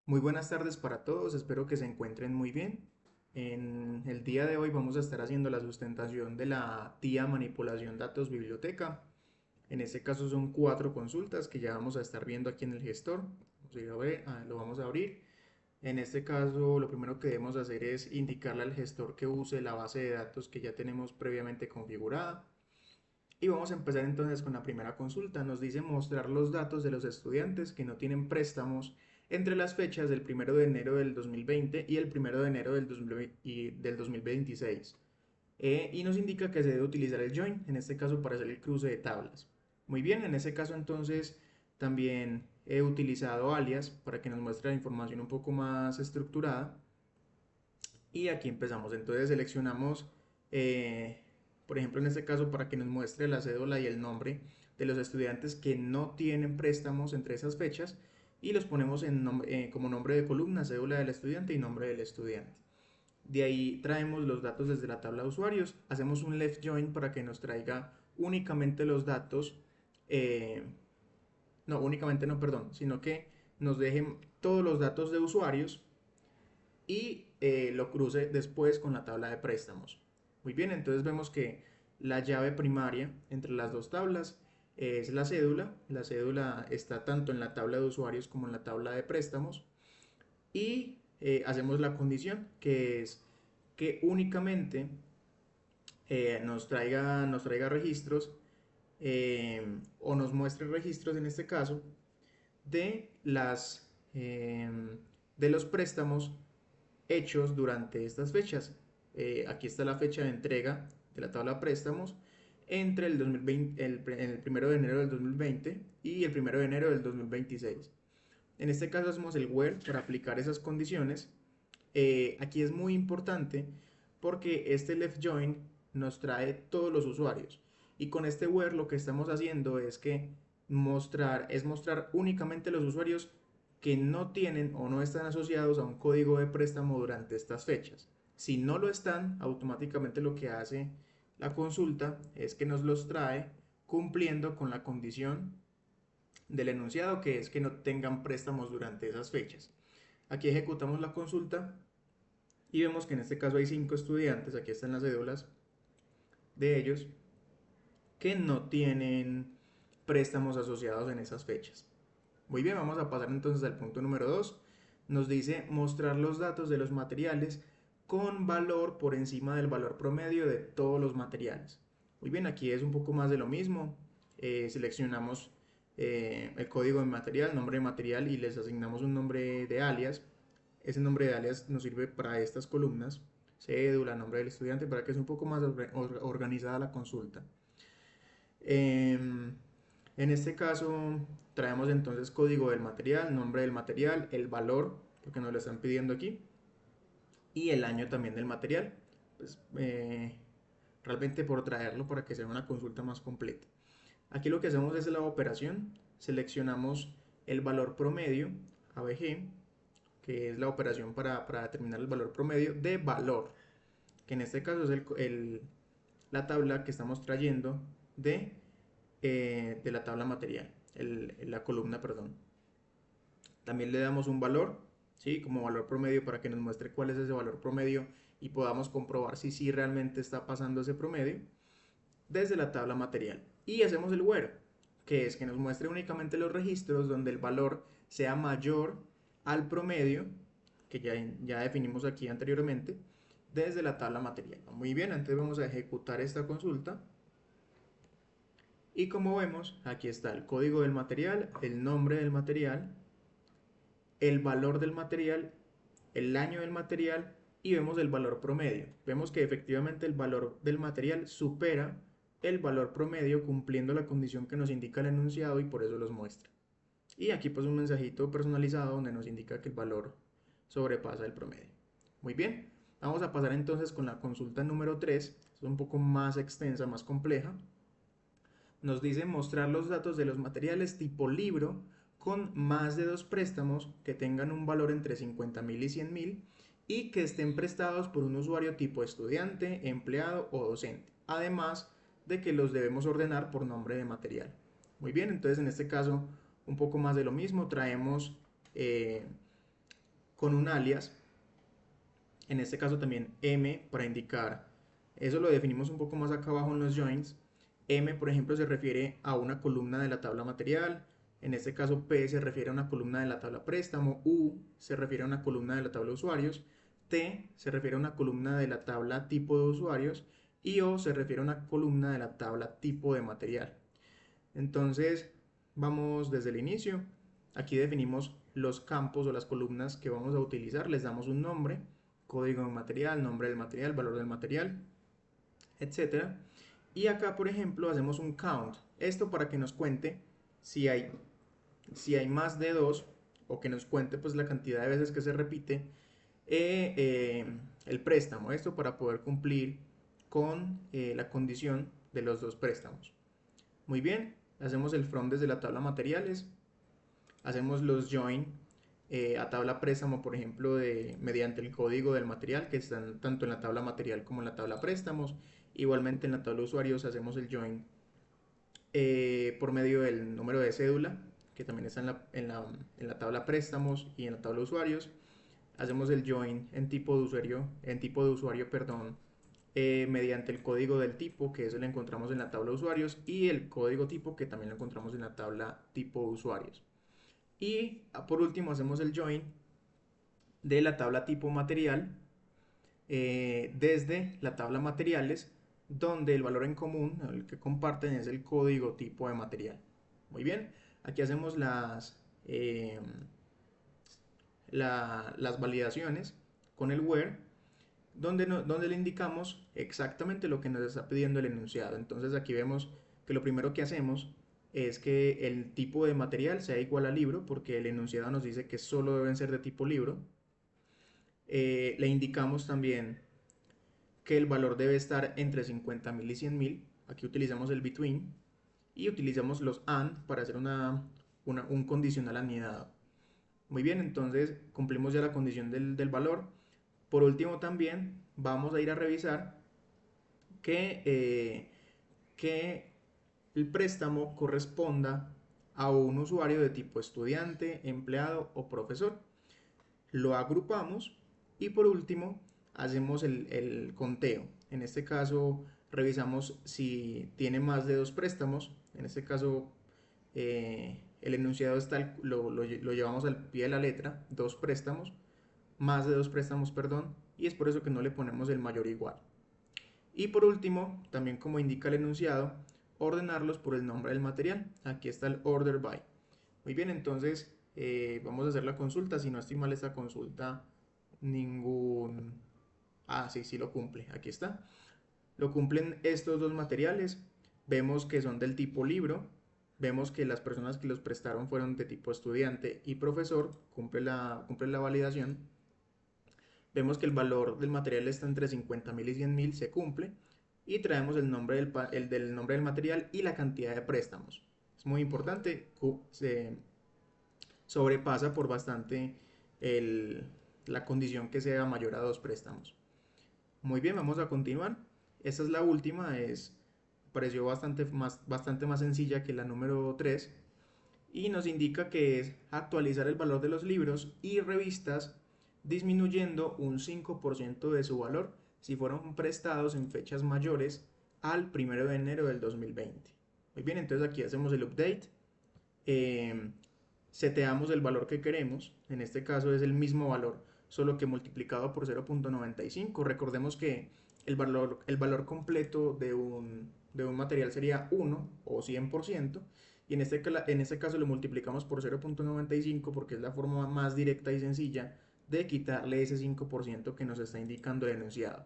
Muy buenas tardes para todos, espero que se encuentren muy bien. En el día de hoy vamos a estar haciendo la sustentación de la TIA manipulación datos biblioteca. En este caso son 4 consultas que ya vamos a estar viendo aquí en el gestor. Vamos a ir a ver, lo vamos a abrir. En este caso lo primero que debemos hacer es indicarle al gestor que use la base de datos que ya tenemos previamente configurada. Y vamos a empezar entonces con la primera consulta. Nos dice mostrar los datos de los estudiantes que no tienen préstamos entre las fechas del 1 de enero del 2020 y el 1 de enero del 2026. Y nos indica que se debe utilizar el join, en este caso para hacer el cruce de tablas. Muy bien, en este caso entonces también he utilizado alias para que nos muestre la información un poco más estructurada. Y aquí empezamos, entonces seleccionamos, por ejemplo en este caso para que nos muestre la cédula y el nombre de los estudiantes que no tienen préstamos entre esas fechas y los ponemos como nombre de columna, cédula del estudiante y nombre del estudiante. De ahí traemos los datos desde la tabla de usuarios, hacemos un left join para que nos traiga únicamente los datos, eh, no, únicamente no, perdón, sino que nos dejen todos los datos de usuarios y lo cruce después con la tabla de préstamos. Muy bien, entonces vemos que la llave primaria entre las dos tablas es la cédula. La cédula está tanto en la tabla de usuarios como en la tabla de préstamos. Y hacemos la condición que es que únicamente nos traiga registros o nos muestre registros en este caso de de los préstamos hechos durante estas fechas. Aquí está la fecha de entrega de la tabla de préstamos entre el 2020, el 1 de enero del 2020 y el 1 de enero del 2026. En este caso hacemos el where para aplicar esas condiciones. Aquí es muy importante porque este left join nos trae todos los usuarios. Y con este where lo que estamos haciendo es que mostrar únicamente los usuarios que no tienen o no están asociados a un código de préstamo durante estas fechas. Si no lo están, automáticamente lo que hace la consulta es que nos los trae cumpliendo con la condición del enunciado, que es que no tengan préstamos durante esas fechas. Aquí ejecutamos la consulta y vemos que en este caso hay 5 estudiantes, aquí están las cédulas de ellos, que no tienen préstamos asociados en esas fechas. Muy bien, vamos a pasar entonces al punto número 2. Nos dice mostrar los datos de los materiales con valor por encima del valor promedio de todos los materiales. Muy bien, aquí es un poco más de lo mismo. Seleccionamos el código de material, nombre de material y les asignamos un nombre de alias. Ese nombre de alias nos sirve para estas columnas, cédula, nombre del estudiante, para que sea un poco más organizada la consulta. En este caso traemos entonces código del material, nombre del material, el valor, porque nos lo están pidiendo aquí, y el año también del material. Pues, realmente por traerlo para que sea una consulta más completa. Aquí lo que hacemos es la operación, seleccionamos el valor promedio, ABG, que es la operación para determinar el valor promedio de valor, que en este caso es la tabla que estamos trayendo de la tabla material, la columna, perdón. También le damos un valor, ¿sí? Como valor promedio para que nos muestre cuál es ese valor promedio y podamos comprobar si sí realmente está pasando ese promedio desde la tabla material. Y hacemos el where, que es que nos muestre únicamente los registros donde el valor sea mayor al promedio, que ya definimos aquí anteriormente, desde la tabla material. Muy bien, entonces vamos a ejecutar esta consulta. Y como vemos, aquí está el código del material, el nombre del material, el valor del material, el año del material y vemos el valor promedio. Vemos que efectivamente el valor del material supera el valor promedio cumpliendo la condición que nos indica el enunciado y por eso los muestra. Y aquí pues un mensajito personalizado donde nos indica que el valor sobrepasa el promedio. Muy bien, vamos a pasar entonces con la consulta número 3, es un poco más extensa, más compleja. Nos dice mostrar los datos de los materiales tipo libro con más de 2 préstamos que tengan un valor entre 50.000 y 100.000 y que estén prestados por un usuario tipo estudiante, empleado o docente. Además de que los debemos ordenar por nombre de material. Muy bien, entonces en este caso un poco más de lo mismo, traemos con un alias, en este caso también M para indicar, eso lo definimos un poco más acá abajo en los joins. M, por ejemplo, se refiere a una columna de la tabla material, en este caso P se refiere a una columna de la tabla préstamo, U se refiere a una columna de la tabla usuarios, T se refiere a una columna de la tabla tipo de usuarios y O se refiere a una columna de la tabla tipo de material. Entonces, vamos desde el inicio. Aquí definimos los campos o las columnas que vamos a utilizar, les damos un nombre, código de material, nombre del material, valor del material, etcétera. Y acá, por ejemplo, hacemos un count. Esto para que nos cuente si hay, si hay más de dos, o que nos cuente pues la cantidad de veces que se repite el préstamo. Esto para poder cumplir con la condición de los dos préstamos. Muy bien, hacemos el from desde la tabla materiales, hacemos los join a tabla préstamo, por ejemplo, mediante el código del material que están tanto en la tabla material como en la tabla préstamos. Igualmente en la tabla usuarios hacemos el join por medio del número de cédula, que también está en la tabla préstamos y en la tabla usuarios. Hacemos el join en tipo de usuario, perdón, mediante el código del tipo, que eso lo encontramos en la tabla usuarios, y el código tipo, que también lo encontramos en la tabla tipo usuarios. Y por último hacemos el join de la tabla tipo material desde la tabla materiales, donde el valor en común, el que comparten, es el código tipo de material. Muy bien, aquí hacemos las validaciones con el where, donde le indicamos exactamente lo que nos está pidiendo el enunciado. Entonces aquí vemos que lo primero que hacemos es que el tipo de material sea igual a libro, porque el enunciado nos dice que solo deben ser de tipo libro. Le indicamos también que el valor debe estar entre 50.000 y 100.000. Aquí utilizamos el between y utilizamos los and para hacer un condicional anidado. Muy bien, entonces cumplimos ya la condición del valor. Por último también vamos a ir a revisar que el préstamo corresponda a un usuario de tipo estudiante, empleado o profesor. Lo agrupamos y por último hacemos el conteo. En este caso revisamos si tiene más de dos préstamos. En este caso el enunciado lo llevamos al pie de la letra, dos préstamos, más de dos préstamos, perdón, y es por eso que no le ponemos el mayor igual. Y por último, también como indica el enunciado, ordenarlos por el nombre del material. Aquí está el order by. Muy bien, entonces vamos a hacer la consulta. Si no estoy mal, esta consulta ningún... Ah, sí, sí lo cumple. Aquí está. Lo cumplen estos dos materiales. Vemos que son del tipo libro. Vemos que las personas que los prestaron fueron de tipo estudiante y profesor. Cumple la validación. Vemos que el valor del material está entre 50.000 y 100.000, se cumple. Y traemos el nombre del nombre del material y la cantidad de préstamos. Es muy importante. Se sobrepasa por bastante la condición que sea mayor a dos préstamos. Muy bien, vamos a continuar. Esta es la última, pareció bastante más sencilla que la número 3 y nos indica que es actualizar el valor de los libros y revistas disminuyendo un 5% de su valor si fueron prestados en fechas mayores al 1 de enero del 2020. Muy bien, entonces aquí hacemos el update, seteamos el valor que queremos, en este caso es el mismo valor, solo que multiplicado por 0.95. Recordemos que el valor completo de un material sería 1 o 100%, y en este caso lo multiplicamos por 0.95 porque es la forma más directa y sencilla de quitarle ese 5% que nos está indicando el enunciado.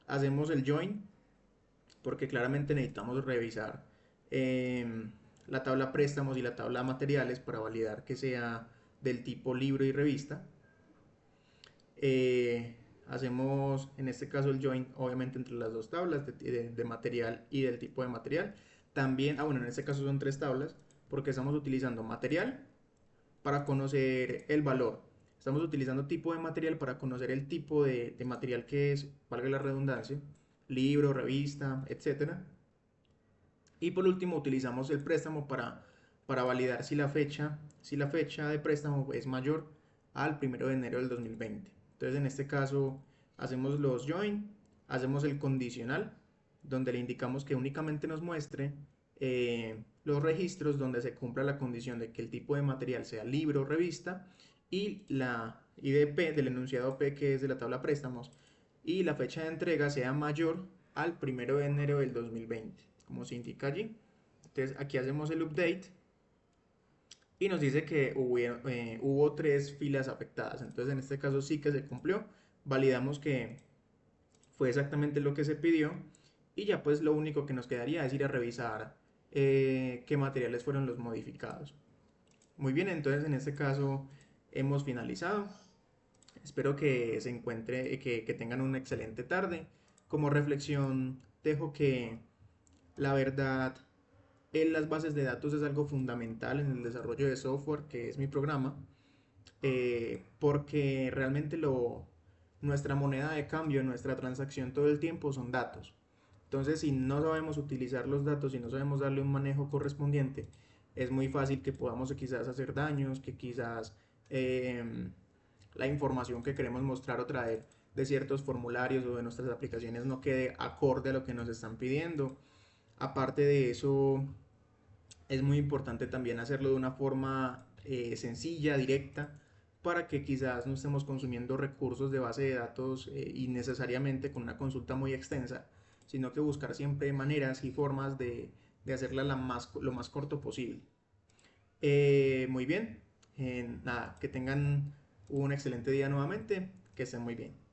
Hacemos el join porque claramente necesitamos revisar la tabla préstamos y la tabla materiales para validar que sea del tipo libro y revista. Hacemos en este caso el join obviamente entre las dos tablas de material y del tipo de material. También, bueno, en este caso son tres tablas porque estamos utilizando material para conocer el valor. Estamos utilizando tipo de material para conocer el tipo de material que es, valga la redundancia, libro, revista, etcétera. Y por último utilizamos el préstamo para validar si la fecha de préstamo es mayor al 1 de enero del 2020. Entonces en este caso hacemos los join, hacemos el condicional, donde le indicamos que únicamente nos muestre los registros donde se cumpla la condición de que el tipo de material sea libro o revista y la IDP del enunciado P, que es de la tabla préstamos, y la fecha de entrega sea mayor al 1 de enero del 2020, como se indica allí. Entonces aquí hacemos el update y nos dice que hubo 3 filas afectadas. Entonces en este caso sí que se cumplió. Validamos que fue exactamente lo que se pidió y ya pues lo único que nos quedaría es ir a revisar qué materiales fueron los modificados. Muy bien, entonces en este caso hemos finalizado. Espero que se encuentre, que tengan una excelente tarde. Como reflexión, dejo que la verdad en las bases de datos es algo fundamental en el desarrollo de software, que es mi programa, porque realmente nuestra moneda de cambio, nuestra transacción todo el tiempo son datos. Entonces, si no sabemos utilizar los datos, si no sabemos darle un manejo correspondiente, es muy fácil que podamos quizás hacer daños, que quizás la información que queremos mostrar o traer de ciertos formularios o de nuestras aplicaciones no quede acorde a lo que nos están pidiendo. Aparte de eso, es muy importante también hacerlo de una forma sencilla, directa, para que quizás no estemos consumiendo recursos de base de datos innecesariamente con una consulta muy extensa, sino que buscar siempre maneras y formas de hacerla lo más corto posible. Muy bien, nada, que tengan un excelente día nuevamente, que estén muy bien.